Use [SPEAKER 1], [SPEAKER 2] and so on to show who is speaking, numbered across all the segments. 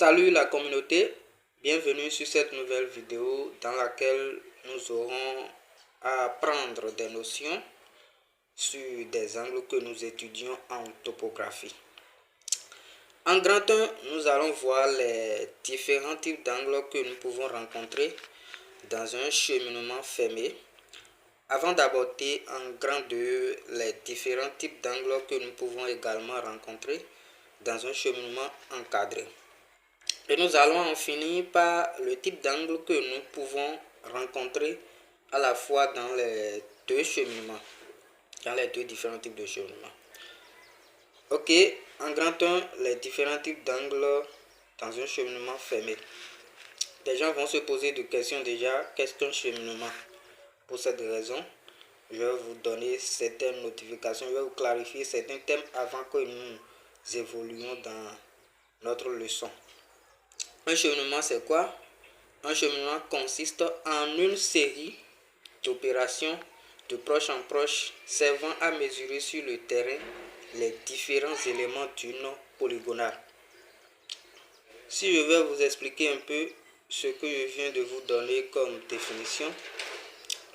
[SPEAKER 1] Salut la communauté, bienvenue sur cette nouvelle vidéo dans laquelle nous aurons à apprendre des notions sur des angles que nous étudions en topographie. En grand 1, nous allons voir les différents types d'angles que nous pouvons rencontrer dans un cheminement fermé. Avant d'aborder en grand 2 les différents types d'angles que nous pouvons également rencontrer dans un cheminement encadré. Et nous allons en finir par le type d'angle que nous pouvons rencontrer à la fois dans les deux cheminements, dans les deux différents types de cheminements. Ok, en grand 1, les différents types d'angles dans un cheminement fermé. Des gens vont se poser des questions déjà, qu'est-ce qu'un cheminement? Pour cette raison, je vais vous donner certaines notifications, je vais vous clarifier certains thèmes avant que nous évoluions dans notre leçon. Un cheminement, c'est quoi? Un cheminement consiste en une série d'opérations de proche en proche servant à mesurer sur le terrain les différents éléments d'une polygonale. Si je vais vous expliquer un peu ce que je viens de vous donner comme définition,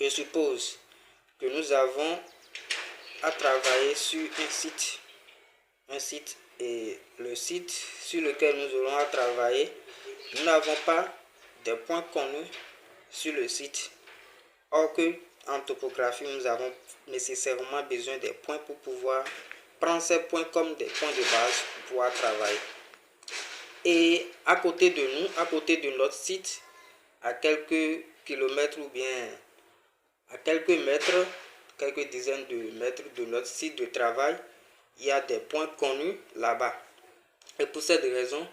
[SPEAKER 1] je suppose que nous avons à travailler sur un site et le site sur lequel nous aurons à travailler, nous n'avons pas de points connus sur le site. Or que en topographie, nous avons nécessairement besoin des points pour pouvoir prendre ces points comme des points de base pour pouvoir travailler. Et à côté de nous, à côté de notre site, à quelques kilomètres ou bien à quelques mètres, quelques dizaines de mètres de notre site de travail, il y a des points connus là-bas. Et pour cette raison,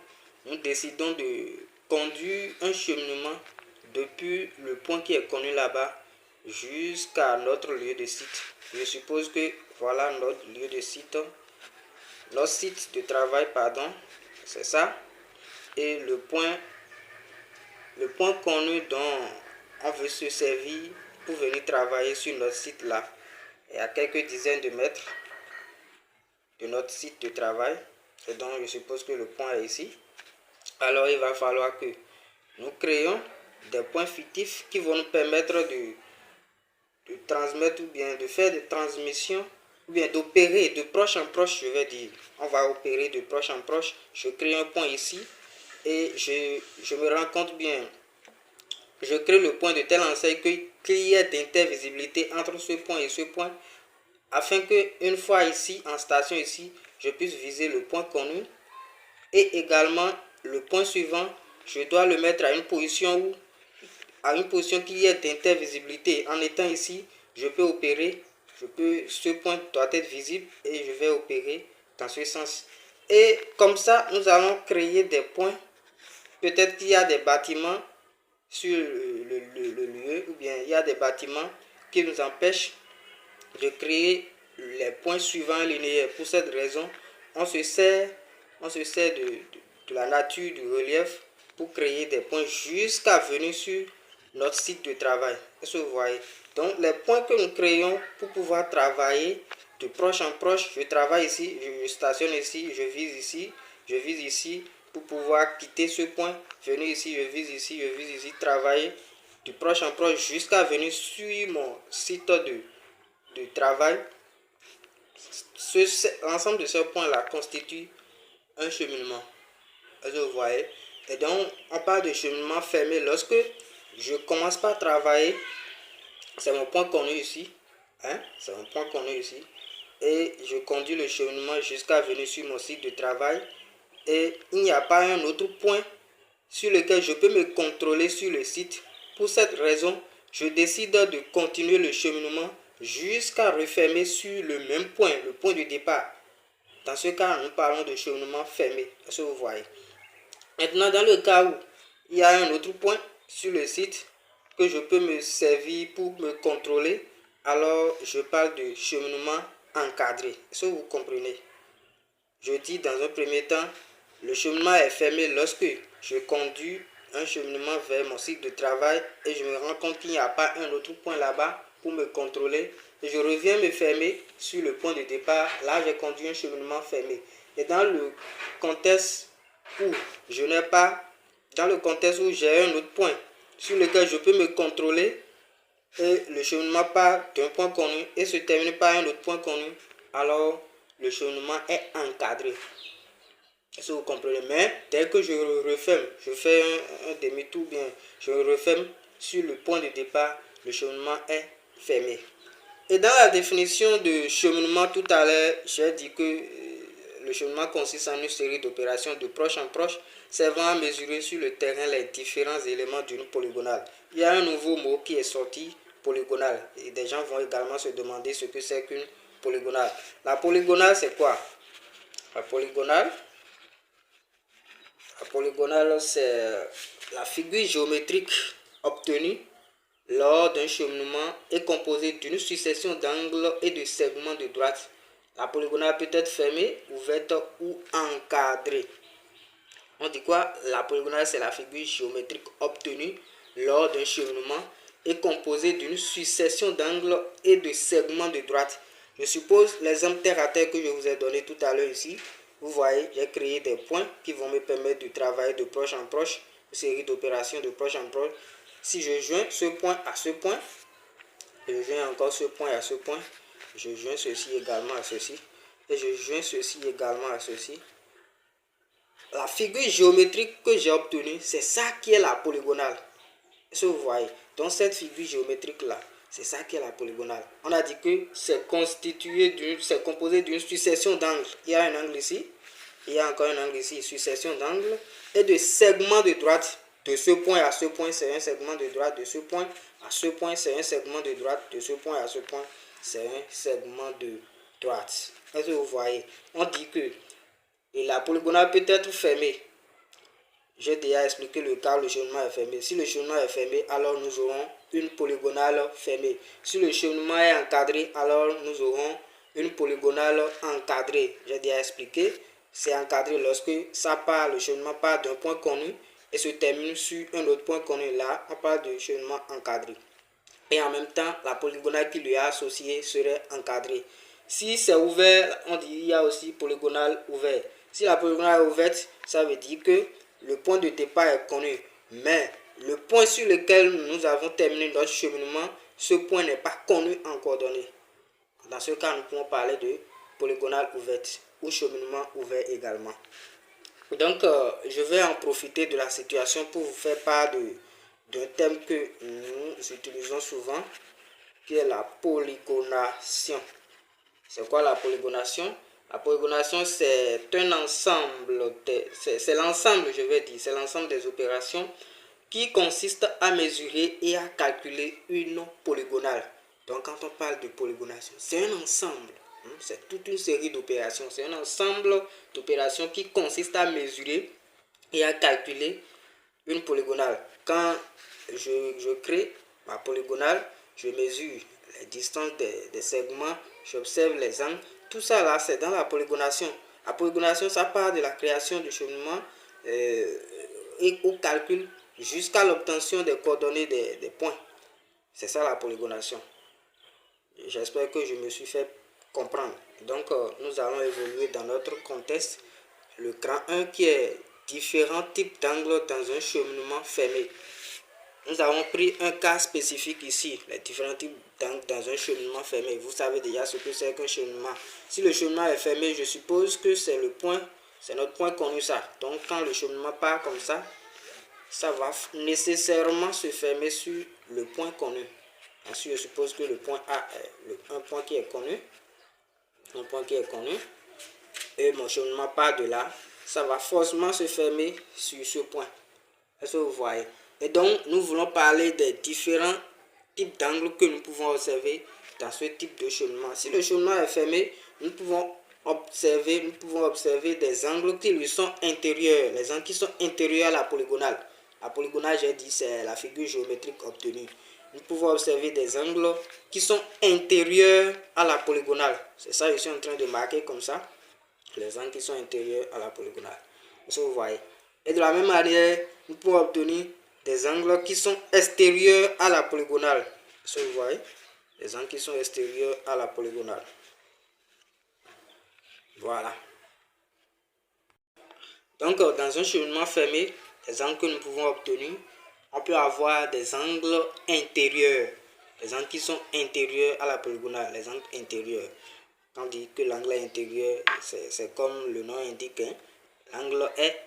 [SPEAKER 1] nous décidons de conduire un cheminement depuis le point qui est connu là-bas jusqu'à notre lieu de site. Je suppose que voilà notre lieu de site, notre site de travail, pardon, c'est ça. Et le point connu dont on veut se servir pour venir travailler sur notre site là est à quelques dizaines de mètres de notre site de travail. Et donc je suppose que le point est ici. Alors il va falloir que nous créons des points fictifs qui vont nous permettre de transmettre ou bien de faire des transmissions ou bien d'opérer de proche en proche, je vais dire. On va opérer de proche en proche. Je crée un point ici et je me rends compte bien. Je crée le point de telle enseigne qu'il y ait d'intervisibilité entre ce point et ce point afin que une fois ici, en station ici, je puisse viser le point connu et également le point suivant, je dois le mettre à une position qu'il y ait d'intervisibilité. En étant ici, je peux opérer, ce point doit être visible et je vais opérer dans ce sens. Et comme ça, nous allons créer des points. Peut-être qu'il y a des bâtiments sur le lieu ou bien il y a des bâtiments qui nous empêchent de créer les points suivants linéaires. Pour cette raison, on se sert de la nature du relief pour créer des points jusqu'à venir sur notre site de travail. Est-ce que vous voyez? Donc les points que nous créons pour pouvoir travailler de proche en proche, je travaille ici, je stationne ici, je vise ici pour pouvoir quitter ce point, venir ici, je vise ici, travailler de proche en proche jusqu'à venir sur mon site de travail. L'ensemble de ces points-là constitue un cheminement. Est-ce que vous voyez? Et donc, on parle de cheminement fermé lorsque je commence par travailler. C'est mon point connu ici. C'est mon point connu ici. Et je conduis le cheminement jusqu'à venir sur mon site de travail. Et il n'y a pas un autre point sur lequel je peux me contrôler sur le site. Pour cette raison, je décide de continuer le cheminement jusqu'à refermer sur le même point, le point de départ. Dans ce cas, nous parlons de cheminement fermé. Est-ce que vous voyez? Maintenant, dans le cas où il y a un autre point sur le site que je peux me servir pour me contrôler, alors je parle de cheminement encadré. Est-ce que vous comprenez? Je dis dans un premier temps, le cheminement est fermé lorsque je conduis un cheminement vers mon site de travail et je me rends compte qu'il n'y a pas un autre point là-bas pour me contrôler. Et je reviens me fermer sur le point de départ. Là, j'ai conduit un cheminement fermé. Et dans le contexte où je n'ai pas, dans le contexte où j'ai un autre point sur lequel je peux me contrôler et le cheminement part d'un point connu et se termine par un autre point connu, alors le cheminement est encadré. Si vous comprenez, mais dès que je referme, je fais un demi-tour bien, je referme sur le point de départ, le cheminement est fermé. Et dans la définition de cheminement tout à l'heure, j'ai dit que le cheminement consiste en une série d'opérations de proche en proche servant à mesurer sur le terrain les différents éléments d'une polygonale. Il y a un nouveau mot qui est sorti, polygonale. Et des gens vont également se demander ce que c'est qu'une polygonale. La polygonale, c'est quoi? La polygonale, c'est la figure géométrique obtenue lors d'un cheminement est composée d'une succession d'angles et de segments de droite. La polygonale peut être fermée, ouverte ou encadrée. On dit quoi? La polygonale, c'est la figure géométrique obtenue lors d'un cheminement est composée d'une succession d'angles et de segments de droite. Je suppose l'exemple terre à terre que je vous ai donné tout à l'heure ici. Vous voyez, j'ai créé des points qui vont me permettre de travailler de proche en proche, une série d'opérations de proche en proche. Si je joins ce point à ce point, je joins encore ce point à ce point, je joins ceci également à ceci, et je joins ceci également à ceci. La figure géométrique que j'ai obtenue, c'est ça qui est la polygonale. Est-ce que vous voyez? Donc cette figure géométrique-là, c'est ça qui est la polygonale. On a dit que c'est composé d'une succession d'angles. Il y a un angle ici, il y a encore un angle ici, succession d'angles, et de segments de droite. De ce point à ce point, c'est un segment de droite. De ce point à ce point, c'est un segment de droite. De ce point à ce point, c'est un segment de droite. Est-ce que vous voyez? On dit que la polygonale peut être fermée. J'ai déjà expliqué le cas où le cheminement est fermé. Si le cheminement est fermé, alors nous aurons une polygonale fermée. Si le cheminement est encadré, alors nous aurons une polygonale encadrée. J'ai déjà expliqué. C'est encadré lorsque le cheminement part d'un point connu et se termine sur un autre point connu. Là, on parle de cheminement encadré. Et en même temps, la polygonale qui lui est associée serait encadrée. Si c'est ouvert, on dit il y a aussi polygonale ouverte. Si la polygonale est ouverte, ça veut dire que le point de départ est connu. Mais le point sur lequel nous avons terminé notre cheminement, ce point n'est pas connu en coordonnées. Dans ce cas, nous pouvons parler de polygonale ouverte ou cheminement ouvert également. Donc, je vais en profiter de la situation pour vous faire part d'un thème que nous utilisons souvent, qui est la polygonation. C'est quoi la polygonation? La polygonation, c'est un ensemble, c'est l'ensemble, je vais dire, c'est l'ensemble des opérations qui consistent à mesurer et à calculer une polygonale. Donc, quand on parle de polygonation, c'est un ensemble. C'est toute une série d'opérations. C'est un ensemble d'opérations qui consistent à mesurer et à calculer une polygonale. Quand je crée ma polygonale, je mesure les distances des segments, j'observe les angles. Tout ça là, c'est dans la polygonation. La polygonation, ça part de la création du cheminement et au calcul jusqu'à l'obtention des coordonnées des points. C'est ça la polygonation. J'espère que je me suis fait comprendre. Donc, nous allons évoluer dans notre contexte. Le grand 1 qui est différents types d'angles dans un cheminement fermé. Nous avons pris un cas spécifique ici, les différents types d'angles dans un cheminement fermé. Vous savez déjà ce que c'est qu'un cheminement. Si le cheminement est fermé, je suppose que c'est le point, c'est notre point connu ça. Donc quand le cheminement part comme ça va nécessairement se fermer sur le point connu. Ensuite, je suppose que le point A est un point qui est connu. Un point qui est connu. Et mon cheminement part de là. Ça va forcément se fermer sur ce point. Est-ce que vous voyez? Et donc, nous voulons parler des différents types d'angles que nous pouvons observer dans ce type de cheminement. Si le cheminement est fermé, nous pouvons observer des angles qui lui sont intérieurs, les angles qui sont intérieurs à la polygonale. La polygonale, j'ai dit, c'est la figure géométrique obtenue. Nous pouvons observer des angles qui sont intérieurs à la polygonale. C'est ça que je suis en train de marquer comme ça. Les angles qui sont intérieurs à la polygonale. Est-ce que vous voyez? Et de la même manière, nous pouvons obtenir des angles qui sont extérieurs à la polygonale. Est-ce que vous voyez? Les angles qui sont extérieurs à la polygonale. Voilà. Donc, dans un cheminement fermé, les angles que nous pouvons obtenir, on peut avoir des angles intérieurs, les angles qui sont intérieurs à la polygonale, les angles intérieurs. Quand on dit que l'angle est intérieur, c'est comme le nom indique, hein? L'angle est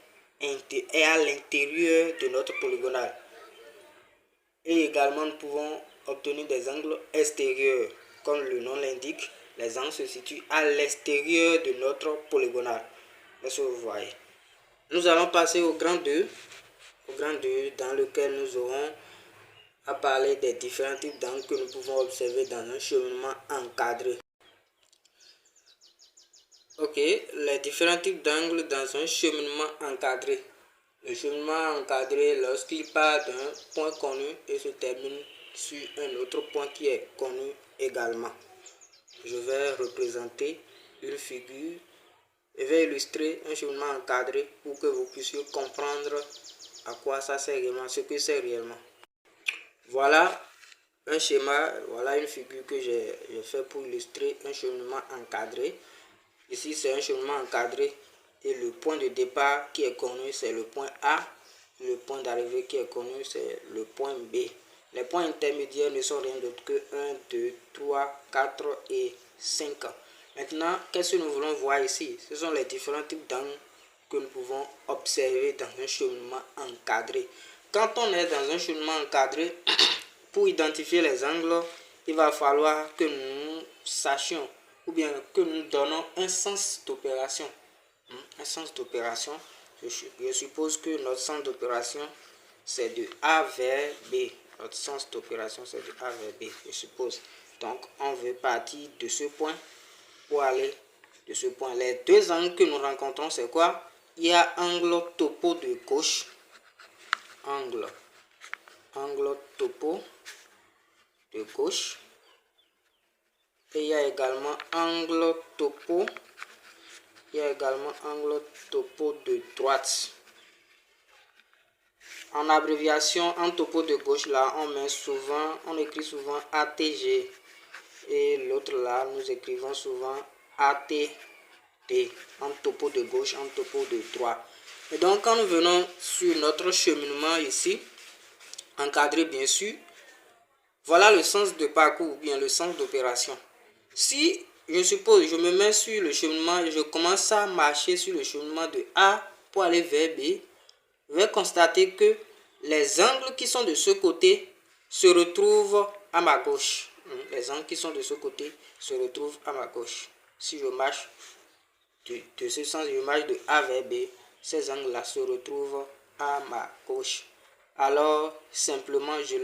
[SPEAKER 1] à l'intérieur de notre polygonale. Et également, nous pouvons obtenir des angles extérieurs. Comme le nom l'indique, les angles se situent à l'extérieur de notre polygonale. Est-ce que vous voyez? Nous allons passer au grand 2, dans lequel nous aurons à parler des différents types d'angles que nous pouvons observer dans un cheminement encadré. Ok, les différents types d'angles dans un cheminement encadré. Le cheminement encadré, lorsqu'il part d'un point connu et se termine sur un autre point qui est connu également. Je vais représenter une figure et vais illustrer un cheminement encadré pour que vous puissiez comprendre à quoi ça sert réellement, ce que c'est réellement. Voilà un schéma, voilà une figure que j'ai fait pour illustrer un cheminement encadré. Ici, c'est un cheminement encadré et le point de départ qui est connu, c'est le point A. Le point d'arrivée qui est connu, c'est le point B. Les points intermédiaires ne sont rien d'autre que 1, 2, 3, 4 et 5. Maintenant, qu'est-ce que nous voulons voir ici? Ce sont les différents types d'angles que nous pouvons observer dans un cheminement encadré. Quand on est dans un cheminement encadré, pour identifier les angles, il va falloir que nous sachions ou bien que nous donnons un sens d'opération. Un sens d'opération, je suppose que notre sens d'opération c'est de A vers B. Notre sens d'opération c'est de A vers B, je suppose. Donc on veut partir de ce point pour aller de ce point. Les deux angles que nous rencontrons, c'est quoi? Il y a angle topo de gauche, angle topo de gauche, et il y a également angle topo de droite. En abréviation, en topo de gauche là, on écrit souvent ATG, et l'autre là, nous écrivons souvent ATD, en topo de gauche, en topo de droite. Et donc quand nous venons sur notre cheminement ici, encadré bien sûr, voilà le sens de parcours ou bien le sens d'opération. Si je suppose, je me mets sur le cheminement et je commence à marcher sur le cheminement de A pour aller vers B, je vais constater que les angles qui sont de ce côté se retrouvent à ma gauche. Les angles qui sont de ce côté se retrouvent à ma gauche. Si je marche de ce sens, je marche de A vers B, ces angles-là se retrouvent à ma gauche. Alors, simplement, je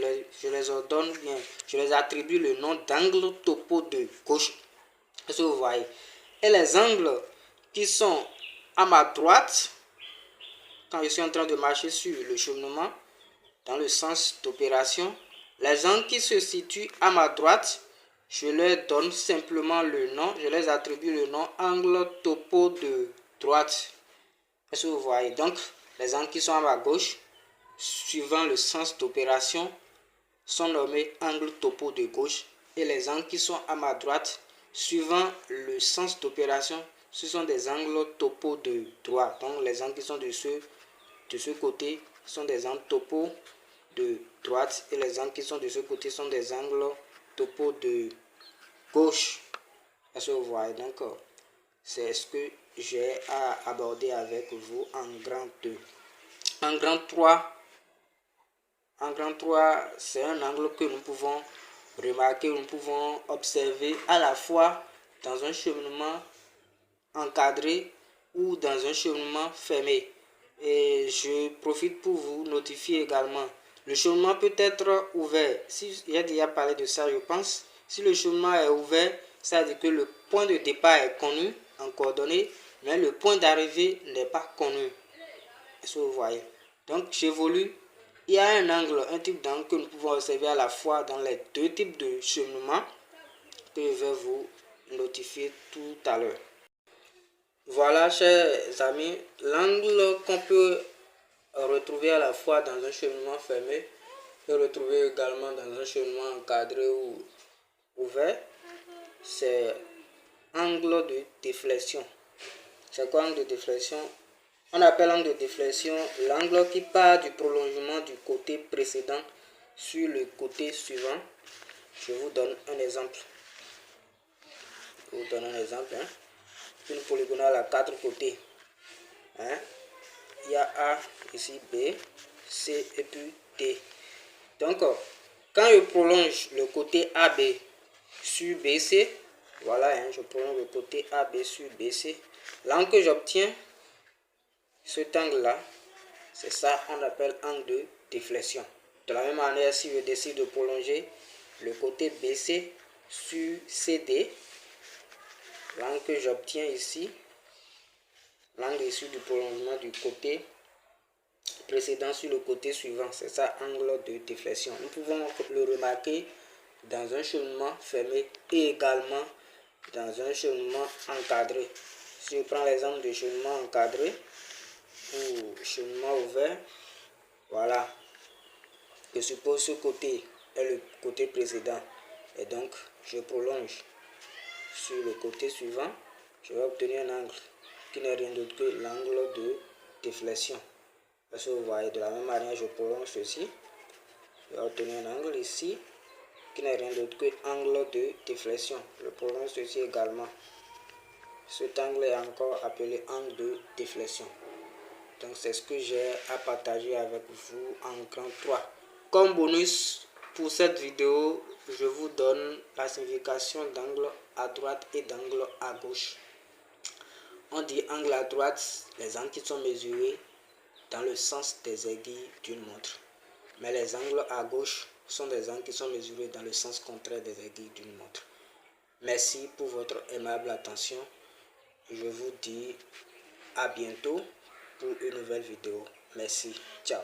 [SPEAKER 1] les ordonne bien, je les attribue le nom d'angle topo de gauche. Est-ce que vous voyez? Et les angles qui sont à ma droite, quand je suis en train de marcher sur le cheminement, dans le sens d'opération, les angles qui se situent à ma droite, je leur donne simplement le nom, je les attribue le nom angle topo de droite. Est-ce que vous voyez? Donc, les angles qui sont à ma gauche, suivant le sens d'opération, sont nommés angle topo de gauche, et les angles qui sont à ma droite, suivant le sens d'opération, ce sont des angles topo de droite. Donc les angles qui sont de ce côté sont des angles topo de droite, et les angles qui sont de ce côté sont des angles topo de gauche. Est-ce que vous voyez? Donc c'est ce que j'ai à aborder avec vous en grand 2. En grand 3, c'est un angle que nous pouvons remarquer, nous pouvons observer à la fois dans un cheminement encadré ou dans un cheminement fermé. Et je profite pour vous notifier également, le cheminement peut être ouvert. Si j'ai déjà parlé de ça, je pense, si le cheminement est ouvert, ça veut dire que le point de départ est connu en coordonnées, mais le point d'arrivée n'est pas connu. Est-ce que vous voyez? Donc j'évolue. Il y a un angle, un type d'angle que nous pouvons observer à la fois dans les deux types de cheminement que je vais vous notifier tout à l'heure. Voilà, chers amis, l'angle qu'on peut retrouver à la fois dans un cheminement fermé et retrouver également dans un cheminement encadré ou ouvert, c'est angle de déflexion. C'est quoi angle de déflexion? On appelle angle de déflexion l'angle qui part du prolongement du côté précédent sur le côté suivant. Je vous donne un exemple. Une polygonale à 4 côtés. Il y a A, ici B, C et puis D. Donc, quand je prolonge le côté AB sur BC, voilà, je prolonge le côté AB sur BC, l'angle que j'obtiens, cet angle-là, c'est ça on appelle angle de déflexion. De la même manière, si je décide de prolonger le côté BC sur CD, l'angle que j'obtiens ici, l'angle issu du prolongement du côté précédent sur le côté suivant, c'est ça angle de déflexion. Nous pouvons le remarquer dans un cheminement fermé et également dans un cheminement encadré. Si je prends l'exemple de cheminement encadré ou cheminement ouvert, voilà, je suppose ce côté est le côté précédent et donc je prolonge sur le côté suivant, je vais obtenir un angle qui n'est rien d'autre que l'angle de déflexion. Parce que vous voyez, de la même manière, je prolonge ceci, je vais obtenir un angle ici qui n'est rien d'autre que l'angle de déflexion. Je prolonge ceci également. Cet angle est encore appelé angle de déflexion. Donc c'est ce que j'ai à partager avec vous en grand 3. Comme bonus pour cette vidéo, je vous donne la signification d'angle à droite et d'angle à gauche. On dit angle à droite, les angles qui sont mesurés dans le sens des aiguilles d'une montre. Mais les angles à gauche sont des angles qui sont mesurés dans le sens contraire des aiguilles d'une montre. Merci pour votre aimable attention. Je vous dis à bientôt pour une nouvelle vidéo. Merci. Ciao.